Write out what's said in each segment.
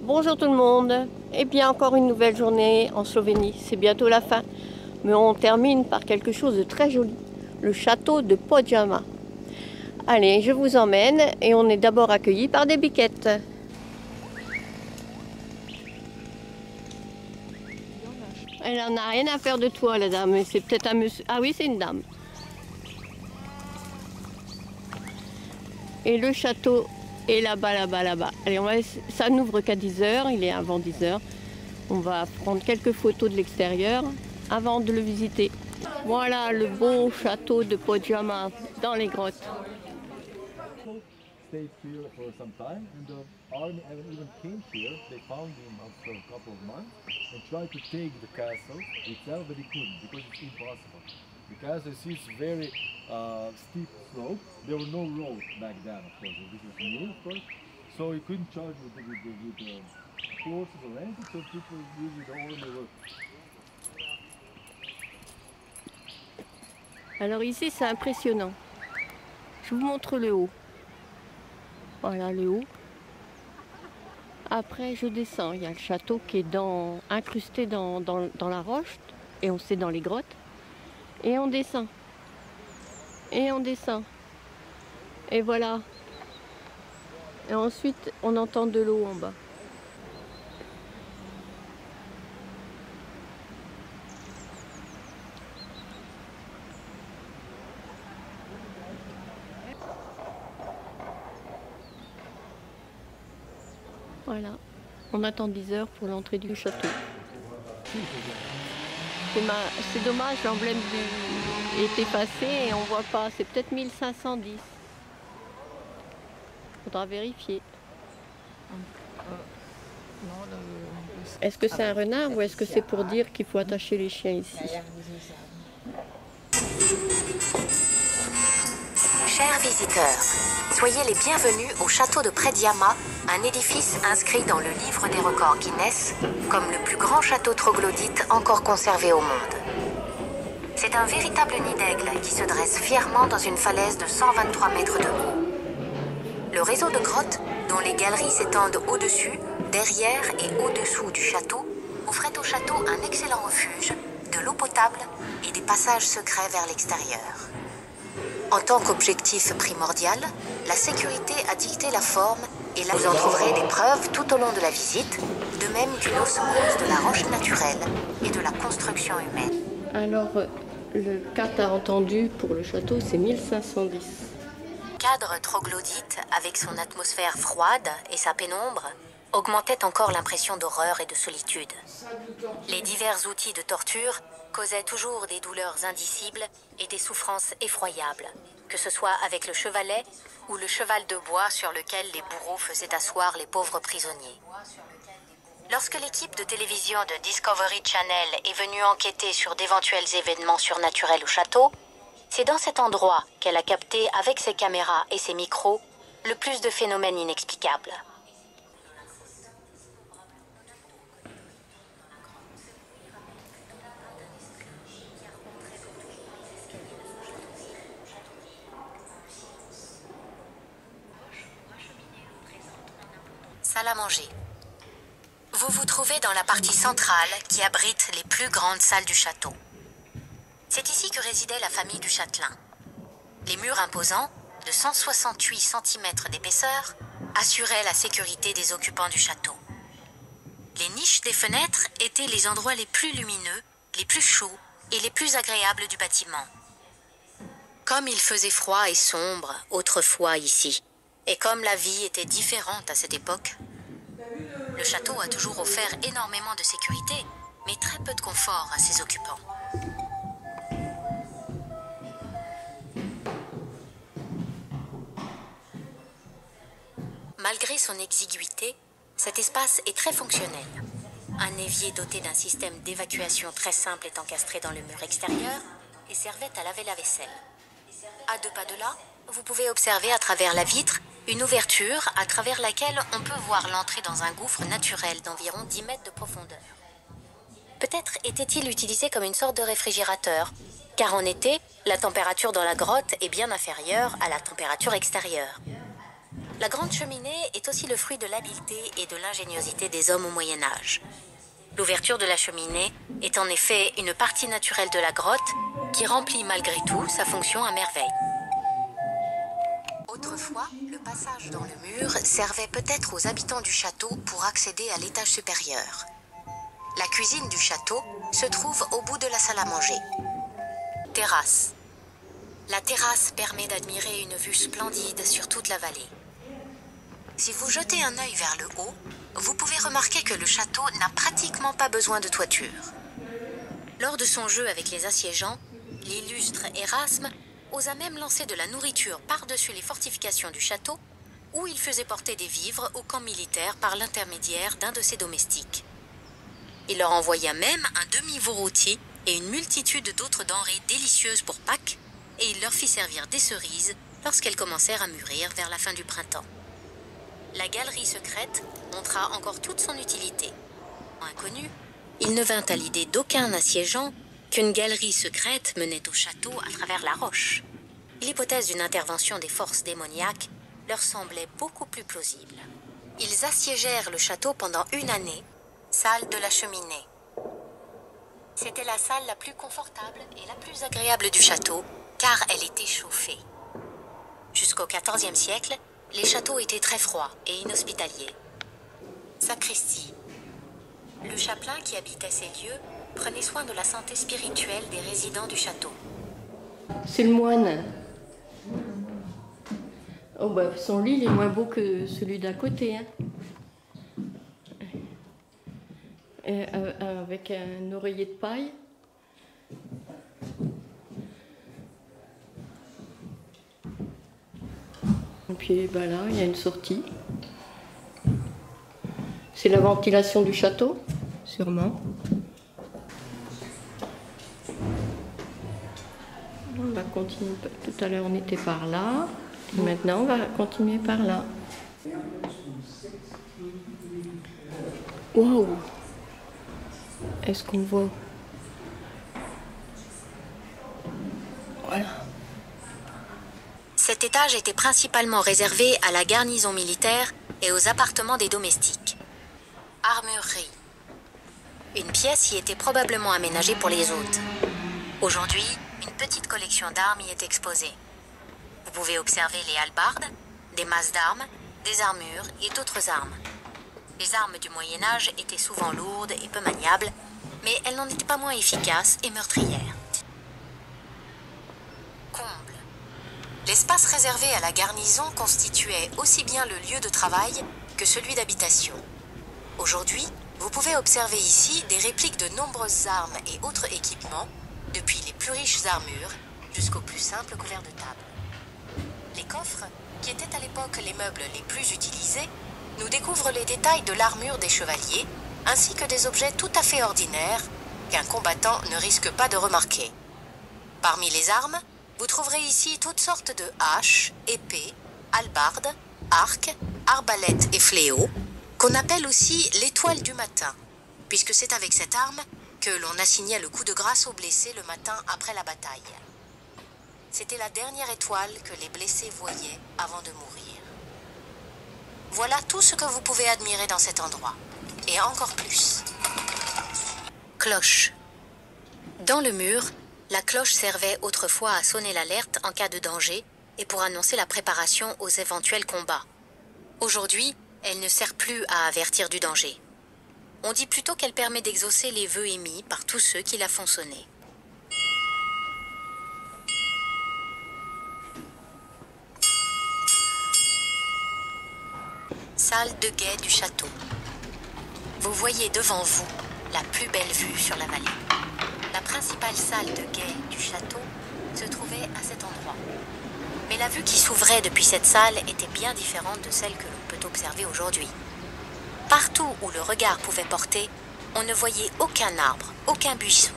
Bonjour tout le monde. Eh bien, encore une nouvelle journée en Slovénie. C'est bientôt la fin. Mais on termine par quelque chose de très joli. Le château de Podjama. Allez, je vous emmène et on est d'abord accueillis par des biquettes. Elle en a rien à faire de toi, la dame. C'est peut-être un monsieur. Ah oui, c'est une dame. Et le château est là-bas, là-bas, là-bas. Allez, ça n'ouvre qu'à 10 h. Il est avant 10 h. On va prendre quelques photos de l'extérieur avant de le visiter. Voilà le beau château de Podjama dans les grottes. Stayed here for some time, and the army even came here. They found him after a couple of months and tried to take the castle itself, but they couldn't because it's impossible. The castle is very steep slope. There were no roads back then, of course. This was new, of course. So you couldn't charge with horses or anything. So people usually the army were. Alors ici, c'est impressionnant. Je vous montre le haut. Voilà le haut. Après, je descends. Il y a le château qui est incrusté dans la roche. Et on sait dans les grottes. Et on descend. Et on descend. Et voilà. Et ensuite, on entend de l'eau en bas. Voilà, on attend 10 h pour l'entrée du château. C'est dommage, l'emblème est effacé et on voit pas. C'est peut-être 1510. Faudra vérifier. Est-ce que c'est un renard ou est-ce que c'est pour dire qu'il faut attacher les chiens ici? Chers visiteurs, soyez les bienvenus au château de Podjama, un édifice inscrit dans le livre des records Guinness comme le plus grand château troglodyte encore conservé au monde. C'est un véritable nid d'aigle qui se dresse fièrement dans une falaise de 123 mètres de haut. Le réseau de grottes, dont les galeries s'étendent au-dessus, derrière et au-dessous du château, offrait au château un excellent refuge, de l'eau potable et des passages secrets vers l'extérieur. En tant qu'objectif primordial, la sécurité a dicté la forme et là vous en trouverez des preuves tout au long de la visite, de même qu'une osmose de la roche naturelle et de la construction humaine. Alors, le cadre entendu pour le château, c'est 1510. Cadre troglodyte, avec son atmosphère froide et sa pénombre, augmentait encore l'impression d'horreur et de solitude. Les divers outils de torture causaient toujours des douleurs indicibles et des souffrances effroyables, que ce soit avec le chevalet ou le cheval de bois sur lequel les bourreaux faisaient asseoir les pauvres prisonniers. Lorsque l'équipe de télévision de Discovery Channel est venue enquêter sur d'éventuels événements surnaturels au château, c'est dans cet endroit qu'elle a capté avec ses caméras et ses micros le plus de phénomènes inexplicables. Salle à manger. Vous vous trouvez dans la partie centrale qui abrite les plus grandes salles du château. C'est ici que résidait la famille du châtelain. Les murs imposants, de 168 cm d'épaisseur, assuraient la sécurité des occupants du château. Les niches des fenêtres étaient les endroits les plus lumineux, les plus chauds et les plus agréables du bâtiment. Comme il faisait froid et sombre autrefois ici, et comme la vie était différente à cette époque, le château a toujours offert énormément de sécurité, mais très peu de confort à ses occupants. Malgré son exiguïté, cet espace est très fonctionnel. Un évier doté d'un système d'évacuation très simple est encastré dans le mur extérieur et servait à laver la vaisselle. À 2 pas de là, vous pouvez observer à travers la vitre une ouverture à travers laquelle on peut voir l'entrée dans un gouffre naturel d'environ 10 mètres de profondeur. Peut-être était-il utilisé comme une sorte de réfrigérateur, car en été, la température dans la grotte est bien inférieure à la température extérieure. La grande cheminée est aussi le fruit de l'habileté et de l'ingéniosité des hommes au Moyen-Âge. L'ouverture de la cheminée est en effet une partie naturelle de la grotte qui remplit malgré tout sa fonction à merveille. Autrefois, le passage dans le mur servait peut-être aux habitants du château pour accéder à l'étage supérieur. La cuisine du château se trouve au bout de la salle à manger. Terrasse. La terrasse permet d'admirer une vue splendide sur toute la vallée. Si vous jetez un œil vers le haut, vous pouvez remarquer que le château n'a pratiquement pas besoin de toiture. Lors de son jeu avec les assiégeants, l'illustre Érasme osa même lancer de la nourriture par-dessus les fortifications du château, où il faisait porter des vivres au camp militaire par l'intermédiaire d'un de ses domestiques. Il leur envoya même un demi-veau rôti et une multitude d'autres denrées délicieuses pour Pâques, et il leur fit servir des cerises lorsqu'elles commencèrent à mûrir vers la fin du printemps. La galerie secrète montra encore toute son utilité. Inconnu, il ne vint à l'idée d'aucun assiégeant qu'une galerie secrète menait au château à travers la roche. L'hypothèse d'une intervention des forces démoniaques leur semblait beaucoup plus plausible. Ils assiégèrent le château pendant 1 année, salle de la cheminée. C'était la salle la plus confortable et la plus agréable du château, car elle était chauffée. Jusqu'au XIVe siècle, les châteaux étaient très froids et inhospitaliers. Sacristie. Le chapelain qui habitait ces lieux prenait soin de la santé spirituelle des résidents du château. C'est le moine. Oh bah, son lit il est moins beau que celui d'à côté. Hein. Avec un oreiller de paille. Et puis bah là, il y a une sortie. C'est la ventilation du château, sûrement. On va continuer. Tout à l'heure, on était par là. Et maintenant, on va continuer par là. Waouh! Est-ce qu'on voit? Voilà. Cet étage était principalement réservé à la garnison militaire et aux appartements des domestiques. Armurerie. Une pièce y était probablement aménagée pour les hôtes. Aujourd'hui, une petite collection d'armes y est exposée. Vous pouvez observer les hallebardes, des masses d'armes, des armures et d'autres armes. Les armes du Moyen-Âge étaient souvent lourdes et peu maniables, mais elles n'en étaient pas moins efficaces et meurtrières. Comble. L'espace réservé à la garnison constituait aussi bien le lieu de travail que celui d'habitation. Aujourd'hui, vous pouvez observer ici des répliques de nombreuses armes et autres équipements, depuis les plus riches armures jusqu'aux plus simples couverts de table. Les coffres, qui étaient à l'époque les meubles les plus utilisés, nous découvrent les détails de l'armure des chevaliers, ainsi que des objets tout à fait ordinaires qu'un combattant ne risque pas de remarquer. Parmi les armes, vous trouverez ici toutes sortes de haches, épées, hallebardes, arcs, arbalètes et fléaux, qu'on appelle aussi l'étoile du matin, puisque c'est avec cette arme que l'on assignait le coup de grâce aux blessés le matin après la bataille. C'était la dernière étoile que les blessés voyaient avant de mourir. Voilà tout ce que vous pouvez admirer dans cet endroit, et encore plus. Cloche. Dans le mur, la cloche servait autrefois à sonner l'alerte en cas de danger et pour annoncer la préparation aux éventuels combats. Aujourd'hui, elle ne sert plus à avertir du danger. On dit plutôt qu'elle permet d'exaucer les vœux émis par tous ceux qui la font sonner. Salle de guet du château. Vous voyez devant vous la plus belle vue sur la vallée. La principale salle de guet du château se trouvait à cet endroit. Mais la vue qui s'ouvrait depuis cette salle était bien différente de celle que l'on peut observer aujourd'hui. Partout où le regard pouvait porter, on ne voyait aucun arbre, aucun buisson.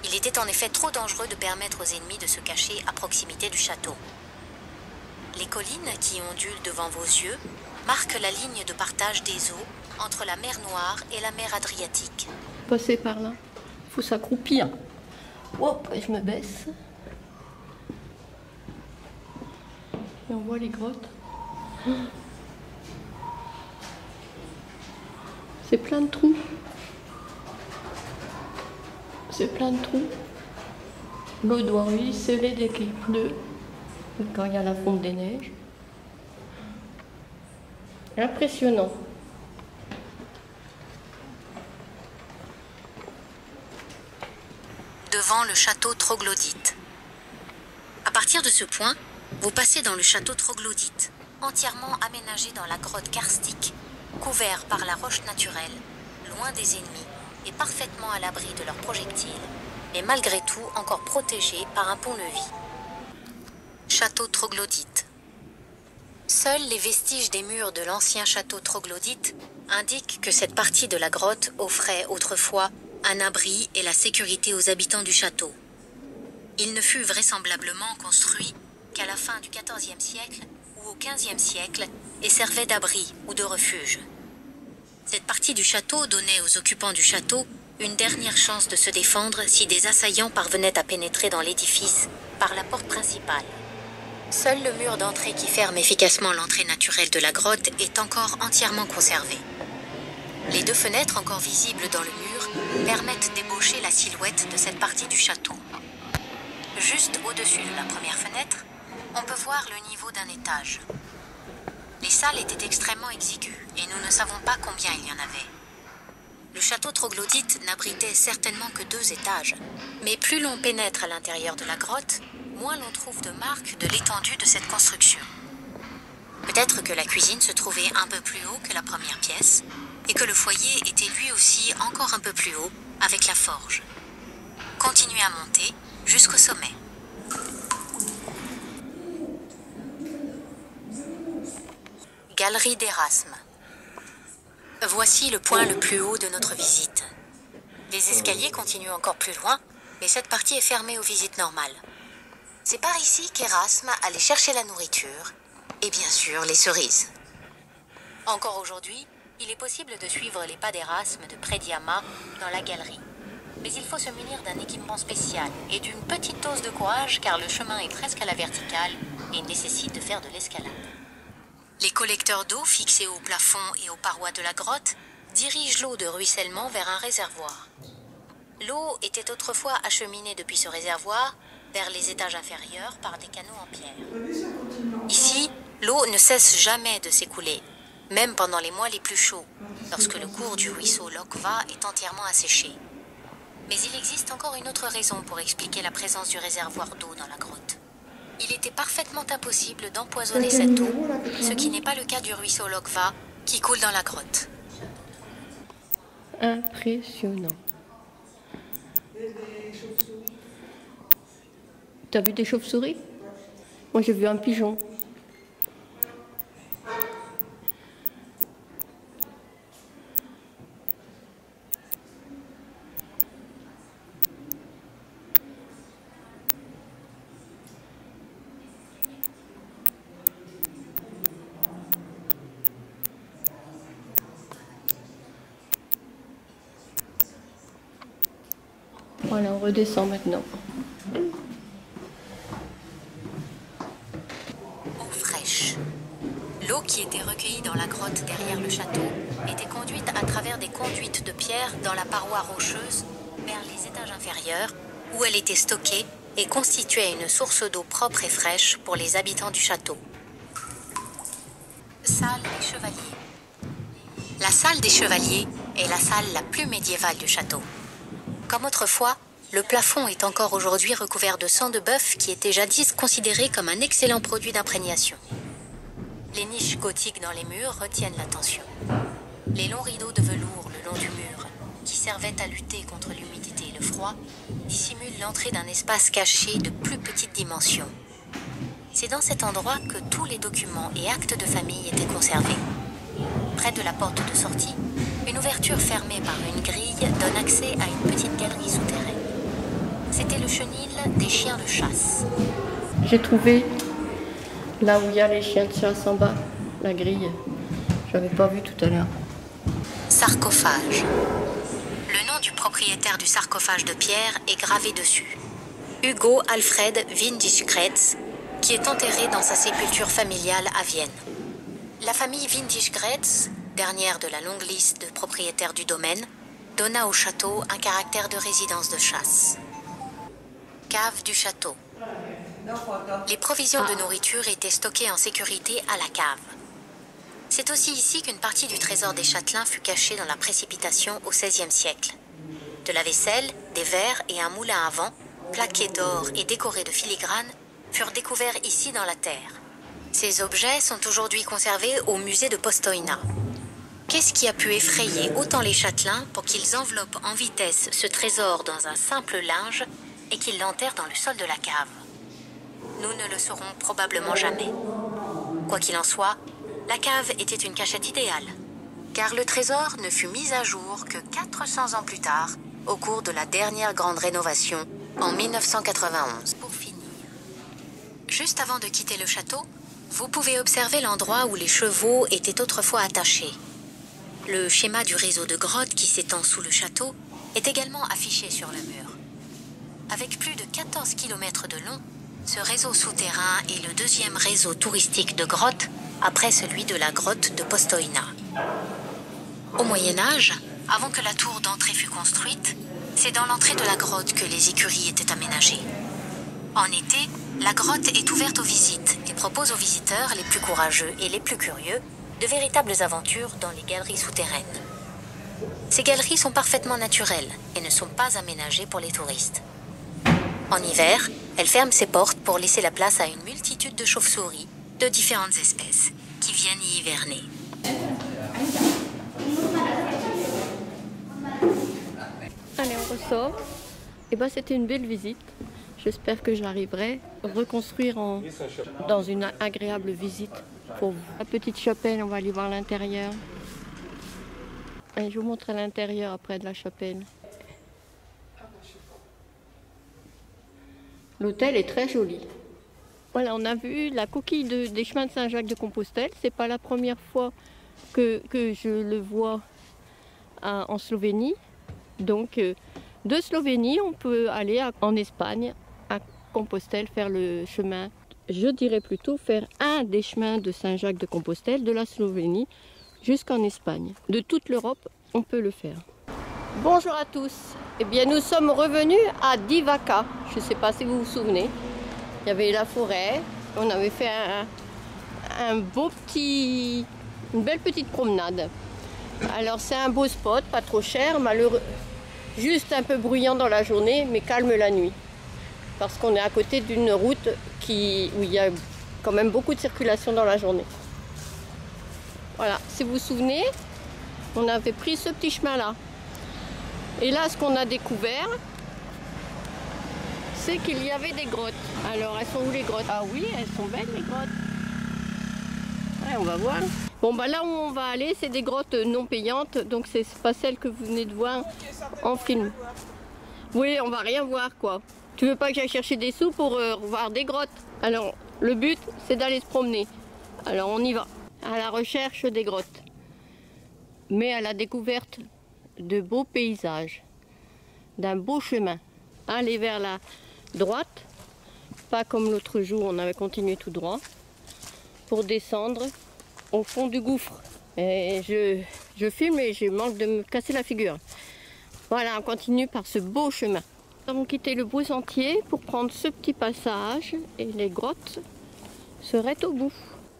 Il était en effet trop dangereux de permettre aux ennemis de se cacher à proximité du château. Les collines qui ondulent devant vos yeux marquent la ligne de partage des eaux entre la mer Noire et la mer Adriatique. Passer par là, il faut s'accroupir. Hop, et je me baisse. Et on voit les grottes. C'est plein de trous. C'est plein de trous. L'eau doit ruisseler dès qu'il pleut, quand il y a la fonte des neiges. Impressionnant. Devant le château troglodyte. À partir de ce point, vous passez dans le château troglodyte, entièrement aménagé dans la grotte karstique, couvert par la roche naturelle, loin des ennemis et parfaitement à l'abri de leurs projectiles, et malgré tout encore protégé par un pont-levis. Château troglodyte. Seuls les vestiges des murs de l'ancien château troglodyte indiquent que cette partie de la grotte offrait autrefois un abri et la sécurité aux habitants du château. Il ne fut vraisemblablement construit qu'à la fin du XIVe siècle ou au XVe siècle et servait d'abri ou de refuge. Cette partie du château donnait aux occupants du château une dernière chance de se défendre si des assaillants parvenaient à pénétrer dans l'édifice par la porte principale. Seul le mur d'entrée qui ferme efficacement l'entrée naturelle de la grotte est encore entièrement conservé. Les deux fenêtres encore visibles dans le mur permettent d'ébaucher la silhouette de cette partie du château. Juste au-dessus de la première fenêtre, on peut voir le niveau d'un étage. Les salles étaient extrêmement exiguës et nous ne savons pas combien il y en avait. Le château troglodyte n'abritait certainement que 2 étages, mais plus l'on pénètre à l'intérieur de la grotte, moins l'on trouve de marques de l'étendue de cette construction. Peut-être que la cuisine se trouvait un peu plus haut que la première pièce, et que le foyer était lui aussi encore un peu plus haut, avec la forge. Continuez à monter jusqu'au sommet. Galerie d'Erasme. Voici le point le plus haut de notre visite. Les escaliers continuent encore plus loin, mais cette partie est fermée aux visites normales. C'est par ici qu'Erasme allait chercher la nourriture, et bien sûr les cerises. Encore aujourd'hui, il est possible de suivre les pas d'Erasme de Prediama dans la galerie. Mais il faut se munir d'un équipement spécial et d'une petite dose de courage car le chemin est presque à la verticale et nécessite de faire de l'escalade. Les collecteurs d'eau fixés au plafond et aux parois de la grotte dirigent l'eau de ruissellement vers un réservoir. L'eau était autrefois acheminée depuis ce réservoir vers les étages inférieurs par des canaux en pierre. Ici, l'eau ne cesse jamais de s'écouler, même pendant les mois les plus chauds, lorsque le cours du ruisseau Lokva est entièrement asséché. Mais il existe encore une autre raison pour expliquer la présence du réservoir d'eau dans la grotte. Il était parfaitement impossible d'empoisonner cette eau, ce qui n'est pas le cas du ruisseau Lokva qui coule dans la grotte. Impressionnant. T'as vu des chauves-souris? Moi j'ai vu un pigeon. Voilà, on redescend maintenant. Eau fraîche. L'eau qui était recueillie dans la grotte derrière le château était conduite à travers des conduites de pierre dans la paroi rocheuse vers les étages inférieurs où elle était stockée et constituait une source d'eau propre et fraîche pour les habitants du château. Salle des chevaliers. La salle des chevaliers est la salle la plus médiévale du château. Comme autrefois, le plafond est encore aujourd'hui recouvert de sang de bœuf qui était jadis considéré comme un excellent produit d'imprégnation. Les niches gothiques dans les murs retiennent l'attention. Les longs rideaux de velours le long du mur, qui servaient à lutter contre l'humidité et le froid, dissimulent l'entrée d'un espace caché de plus petite dimension. C'est dans cet endroit que tous les documents et actes de famille étaient conservés. Près de la porte de sortie, une ouverture fermée par une grille donne accès à une petite galerie souterraine. C'était le chenil des chiens de chasse. J'ai trouvé là où il y a les chiens de chasse en bas, la grille. J'avais pas vu tout à l'heure. Sarcophage. Le nom du propriétaire du sarcophage de pierre est gravé dessus. Hugo Alfred Windischgrätz, qui est enterré dans sa sépulture familiale à Vienne. la famille Vintage-Grätz, dernière de la longue liste de propriétaires du domaine, donna au château un caractère de résidence de chasse. Cave du château. Les provisions de nourriture étaient stockées en sécurité à la cave. C'est aussi ici qu'une partie du trésor des châtelains fut cachée dans la précipitation au XVIe siècle. De la vaisselle, des verres et un moulin à vent, plaqués d'or et décorés de filigrane, furent découverts ici dans la terre. Ces objets sont aujourd'hui conservés au musée de Postojna. Qu'est-ce qui a pu effrayer autant les châtelains pour qu'ils enveloppent en vitesse ce trésor dans un simple linge et qu'ils l'enterrent dans le sol de la cave? Nous ne le saurons probablement jamais. Quoi qu'il en soit, la cave était une cachette idéale, car le trésor ne fut mis à jour que 400 ans plus tard, au cours de la dernière grande rénovation, en 1991. Pour finir, juste avant de quitter le château, vous pouvez observer l'endroit où les chevaux étaient autrefois attachés. Le schéma du réseau de grottes qui s'étend sous le château est également affiché sur le mur. Avec plus de 14 km de long, ce réseau souterrain est le deuxième réseau touristique de grottes après celui de la grotte de Postojna. Au Moyen-Âge, avant que la tour d'entrée fût construite, c'est dans l'entrée de la grotte que les écuries étaient aménagées. En été, la grotte est ouverte aux visites et propose aux visiteurs les plus courageux et les plus curieux de véritables aventures dans les galeries souterraines. Ces galeries sont parfaitement naturelles et ne sont pas aménagées pour les touristes. En hiver, elle ferme ses portes pour laisser la place à une multitude de chauves-souris de différentes espèces qui viennent y hiverner. Allez, on ressort. Et ben, c'était une belle visite. J'espère que j'arriverai à reconstruire dans une agréable visite pour vous. La petite chapelle, on va aller voir l'intérieur. Je vous montre l'intérieur après de la chapelle. L'hôtel est très joli. Voilà, on a vu la coquille des chemins de Saint-Jacques-de-Compostelle. C'est pas la première fois que je le vois en Slovénie. Donc, de Slovénie, on peut aller en Espagne, à Compostelle, faire le chemin. Je dirais plutôt faire un des chemins de Saint-Jacques-de-Compostelle, de la Slovénie jusqu'en Espagne. De toute l'Europe, on peut le faire. Bonjour à tous. Eh bien, nous sommes revenus à Divača. Je ne sais pas si vous vous souvenez. Il y avait la forêt. On avait fait une belle petite promenade. Alors, c'est un beau spot, pas trop cher, malheureux, juste un peu bruyant dans la journée, mais calme la nuit. Parce qu'on est à côté d'une route où il y a quand même beaucoup de circulation dans la journée. Voilà, si vous vous souvenez, on avait pris ce petit chemin-là. Et là, ce qu'on a découvert, c'est qu'il y avait des grottes. Alors, elles sont où les grottes? Ah oui, elles sont belles les grottes. Ouais, on va voir. Bon, bah là où on va aller, c'est des grottes non payantes, donc c'est pas celle que vous venez de voir en film. Oui, on va rien voir quoi. Tu veux pas que j'aille chercher des sous pour voir des grottes? Alors, le but, c'est d'aller se promener. Alors, on y va, à la recherche des grottes. Mais à la découverte de beaux paysages, d'un beau chemin. Aller vers la droite, pas comme l'autre jour, on avait continué tout droit, pour descendre au fond du gouffre. Et je filme et je manque de me casser la figure. Voilà, on continue par ce beau chemin. Nous avons quitté le beau sentier pour prendre ce petit passage et les grottes seraient au bout.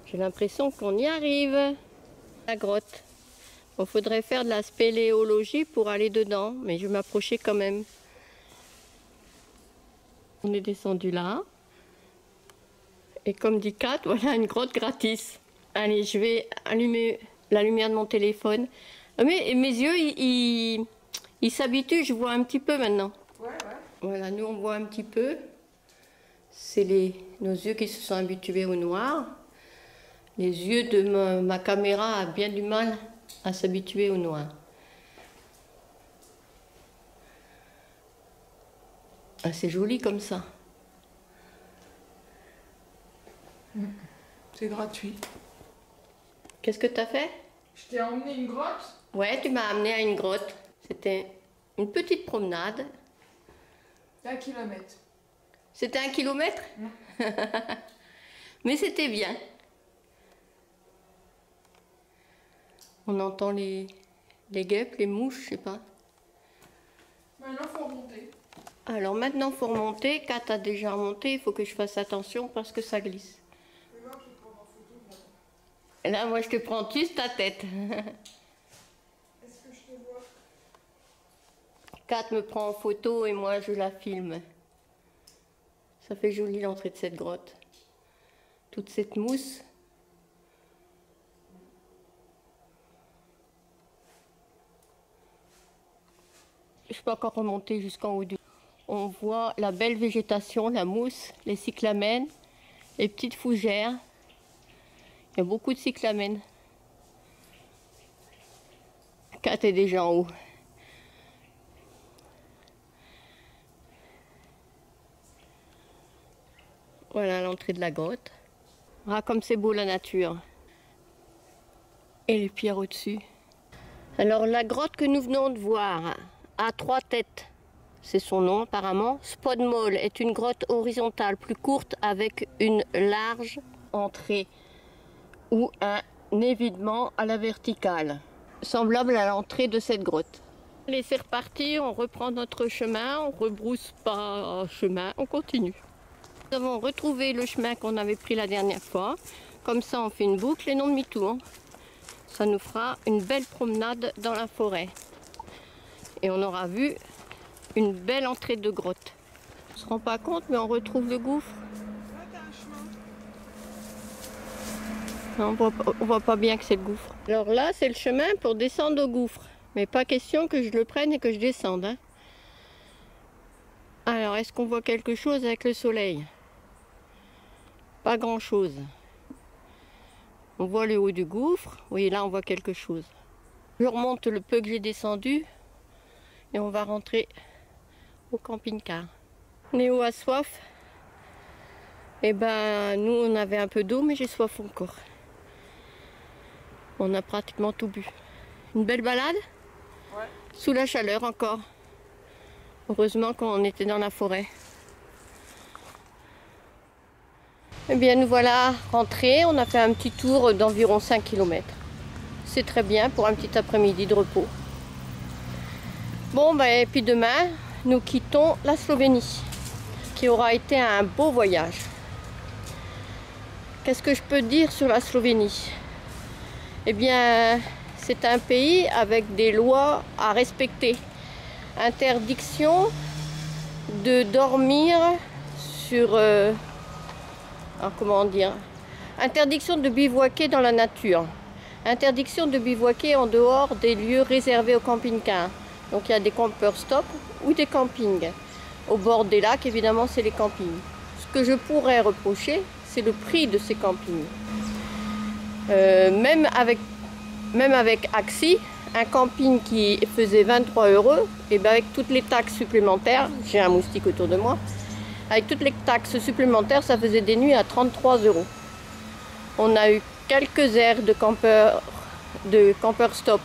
J'ai l'impression qu'on y arrive. La grotte. Il faudrait faire de la spéléologie pour aller dedans, mais je vais m'approcher quand même. On est descendu là. Et comme dit Kat, voilà une grotte gratis. Allez, je vais allumer la lumière de mon téléphone. Mais mes yeux, ils s'habituent, je vois un petit peu maintenant. Ouais. Voilà, nous on voit un petit peu. C'est nos yeux qui se sont habitués au noir. Les yeux de ma caméra ont bien du mal à s'habituer au noir. Ah, c'est joli comme ça. C'est gratuit. Qu'est-ce que tu as fait? Je t'ai emmené une grotte. Ouais, tu m'as amené à une grotte. C'était une petite promenade. 1 kilomètre. C'était 1 kilomètre? Mais c'était bien. On entend les guêpes, les mouches, je sais pas. Maintenant, faut remonter. Alors maintenant, faut remonter. Kat a déjà remonté, il faut que je fasse attention parce que ça glisse. Et là, je vais te prendre en photo. Et là, moi, je te prends juste ta tête. Est-ce que je te vois? Kat me prend en photo et moi, je la filme. Ça fait joli l'entrée de cette grotte. Toute cette mousse. Je peux encore remonter jusqu'en haut du... On voit la belle végétation, la mousse, les cyclamènes, les petites fougères. Il y a beaucoup de cyclamènes. Kat est déjà en haut. Voilà l'entrée de la grotte. Ah, comme c'est beau la nature. Et les pierres au-dessus. Alors la grotte que nous venons de voir a 3 têtes. C'est son nom apparemment. Spodmole est une grotte horizontale plus courte avec une large entrée ou un évidement à la verticale, semblable à l'entrée de cette grotte. Allez, c'est reparti, on reprend notre chemin, on rebrousse pas chemin, on continue. Nous avons retrouvé le chemin qu'on avait pris la dernière fois. Comme ça, on fait une boucle et non demi-tour. Ça nous fera une belle promenade dans la forêt. Et on aura vu une belle entrée de grotte. On ne se rend pas compte, mais on retrouve le gouffre. Là, t'as un chemin. Non, on voit pas bien que c'est le gouffre. Alors là, c'est le chemin pour descendre au gouffre. Mais pas question que je le prenne et que je descende. Hein. Alors, est-ce qu'on voit quelque chose avec le soleil? Pas grand-chose. On voit le haut du gouffre. Oui, là, on voit quelque chose. Je remonte le peu que j'ai descendu et on va rentrer au camping-car. Néo a soif. Eh ben, nous, on avait un peu d'eau, mais j'ai soif encore. On a pratiquement tout bu. Une belle balade? Ouais. Sous la chaleur encore. Heureusement qu'on était dans la forêt. Eh bien, nous voilà rentrés. On a fait un petit tour d'environ 5 km. C'est très bien pour un petit après-midi de repos. Bon, ben, et puis demain, nous quittons la Slovénie, qui aura été un beau voyage. Qu'est-ce que je peux dire sur la Slovénie? Eh bien, c'est un pays avec des lois à respecter. Interdiction de dormir sur... alors comment dire? Interdiction de bivouaquer dans la nature. Interdiction de bivouaquer en dehors des lieux réservés aux camping-cars. Donc il y a des campers stop ou des campings. Au bord des lacs, évidemment, c'est les campings. Ce que je pourrais reprocher, c'est le prix de ces campings. Même avec Axi, un camping qui faisait 23 €, et bien avec toutes les taxes supplémentaires, j'ai un moustique autour de moi, avec toutes les taxes supplémentaires, ça faisait des nuits à 33 €. On a eu quelques aires de campeurs stop,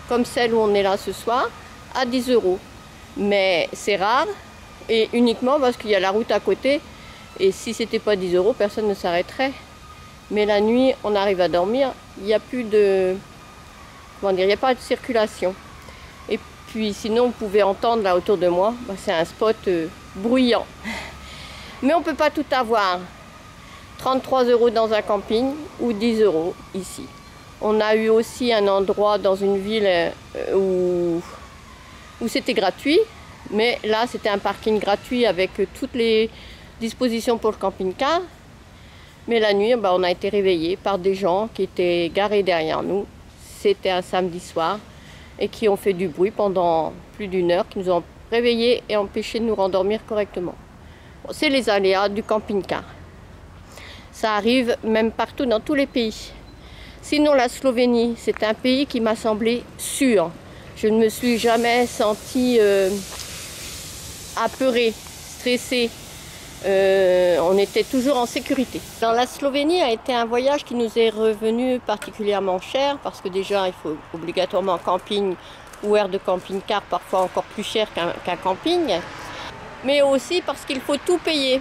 comme celle où on est là ce soir, à 10 €. Mais c'est rare, et uniquement parce qu'il y a la route à côté, et si c'était pas 10 €, personne ne s'arrêterait. Mais la nuit, on arrive à dormir, il n'y a plus de... Comment dire, il n'y a pas de circulation. Et puis sinon, vous pouvez entendre là autour de moi, c'est un spot bruyant. Mais on ne peut pas tout avoir. 33 € dans un camping ou 10 € ici. On a eu aussi un endroit dans une ville où c'était gratuit. Mais là, c'était un parking gratuit avec toutes les dispositions pour le camping-car. Mais la nuit, on a été réveillés par des gens qui étaient garés derrière nous. C'était un samedi soir et qui ont fait du bruit pendant plus d'1 heure, qui nous ont réveillés et empêchés de nous rendormir correctement. Bon, c'est les aléas du camping-car. Ça arrive même partout dans tous les pays. Sinon, la Slovénie, c'est un pays qui m'a semblé sûr. Je ne me suis jamais sentie apeurée, stressée. On était toujours en sécurité. Dans la Slovénie a été un voyage qui nous est revenu particulièrement cher parce que déjà il faut obligatoirement un camping ou aire de camping-car, parfois encore plus cher qu'un camping, mais aussi parce qu'il faut tout payer.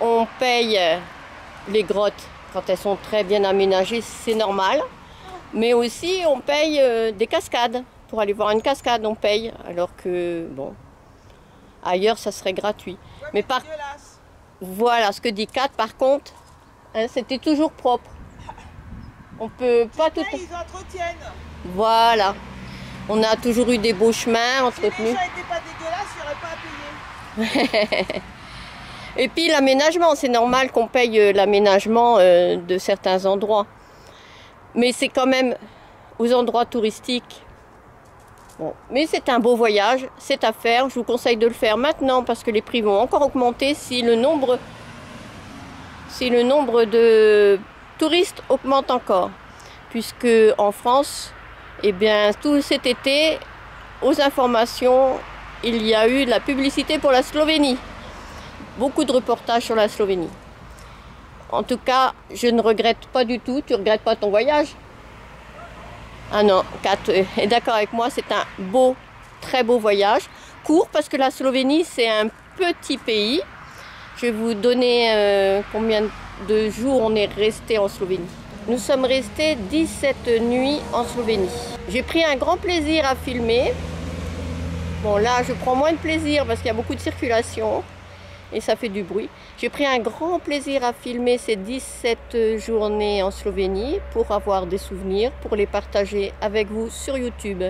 On paye les grottes quand elles sont très bien aménagées, c'est normal. Mais aussi, on paye des cascades. Pour aller voir une cascade, on paye. Alors que, bon, ailleurs, ça serait gratuit. Ouais, Mais par dégueulasse. voilà, ce que dit Kat, par contre, hein, c'était toujours propre. On peut pas tout... Là, ils entretiennent. Voilà. On a toujours eu des beaux chemins Si les entretenus. gens n'étaient pas dégueulasses, il n'y aurait pas à payer. Et puis l'aménagement, c'est normal qu'on paye l'aménagement de certains endroits. Mais c'est quand même aux endroits touristiques. Bon. Mais c'est un beau voyage, c'est à faire. Je vous conseille de le faire maintenant parce que les prix vont encore augmenter si le nombre de touristes augmente encore. Puisque en France, eh bien, tout cet été, aux informations, il y a eu de la publicité pour la Slovénie. Beaucoup de reportages sur la Slovénie. En tout cas, je ne regrette pas du tout. Tu ne regrettes pas ton voyage? Ah non, Kat est d'accord avec moi, c'est un beau, très beau voyage. Court parce que la Slovénie, c'est un petit pays. Je vais vous donner combien de jours on est resté en Slovénie. Nous sommes restés 17 nuits en Slovénie. J'ai pris un grand plaisir à filmer. Bon là, je prends moins de plaisir parce qu'il y a beaucoup de circulation. Et ça fait du bruit. J'ai pris un grand plaisir à filmer ces 17 journées en Slovénie pour avoir des souvenirs, pour les partager avec vous sur YouTube.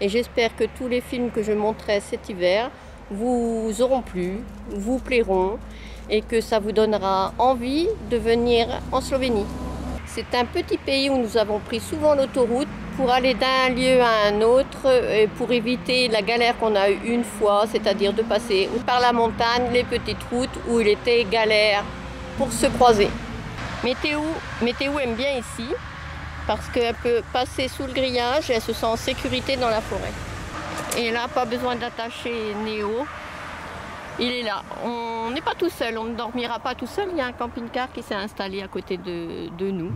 Et j'espère que tous les films que je montrerai cet hiver vous auront plu, vous plairont et que ça vous donnera envie de venir en Slovénie. C'est un petit pays où nous avons pris souvent l'autoroute pour aller d'un lieu à un autre et pour éviter la galère qu'on a eue une fois, c'est-à-dire de passer par la montagne, les petites routes où il était galère pour se croiser. Météo aime bien ici parce qu'elle peut passer sous le grillage et elle se sent en sécurité dans la forêt. Et là, pas besoin d'attacher Néo. Il est là. On n'est pas tout seul, on ne dormira pas tout seul. Il y a un camping-car qui s'est installé à côté de nous.